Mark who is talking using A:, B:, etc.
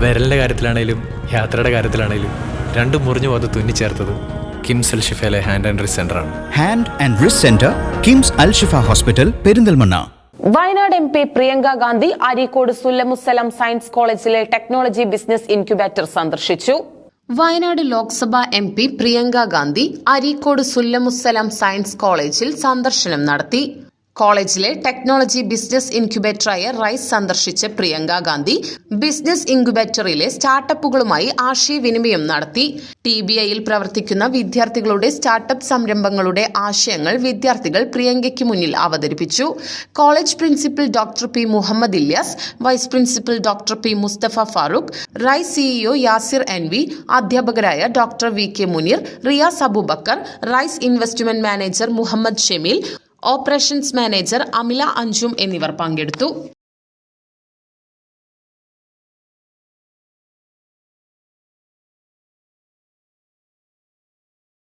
A: വിരലിൻ്റെ കാര്യത്തിലാണേലും യാത്രയുടെ കാര്യത്തിലാണേലും രണ്ടും മുറിഞ്ഞു പോകാതെ തുന്നിച്ചേർത്തത് കിംസ് അൽ ഷിഫയിലെ ഹാൻഡ് ആൻഡ് റിസ്റ്റ് സെൻ്ററാണ്.
B: Hand and wrist centre, KIMS Al Shifa hospital, Perinthalmanna.
C: Wayanad MP Priyanka Gandhi Areekode Sullamussalam science കോളേജിലെ ടെക്നോളജി ബിസിനസ് ഇൻക്യുബേറ്റർ സന്ദർശിച്ചു. വയനാട് ലോക്സഭാ MP പ്രിയങ്ക ഗാന്ധി അരീക്കോട് സുല്ലമുസ്സലാം സയൻസ് കോളേജിൽ സന്ദർശനം നടത്തി. കോളേജിലെ ടെക്നോളജി ബിസിനസ് ഇൻക്യുബേറ്ററായ റൈസ് സന്ദർശിച്ച പ്രിയങ്ക ഗാന്ധി ബിസിനസ് ഇൻക്യുബേറ്ററിലെ സ്റ്റാർട്ടപ്പുകളുമായി ആശയവിനിമയം നടത്തി. TBIയിൽ പ്രവർത്തിക്കുന്ന വിദ്യാർത്ഥികളുടെ സ്റ്റാർട്ടപ്പ് സംരംഭങ്ങളുടെ ആശയങ്ങൾ വിദ്യാർത്ഥികൾ പ്രിയങ്കയ്ക്ക് മുന്നിൽ അവതരിപ്പിച്ചു. College principal doctor P. Muhammad Ilyas, vice principal doctor P. Mustafa Farooq, Rise CEO Yasir NV, അധ്യാപകരായ doctor VK Muneer, Riyas Abubakar, Rise investment manager Muhammad Shameel, operations manager Amila Anjum എന്നിവർ പങ്കെടുത്തു.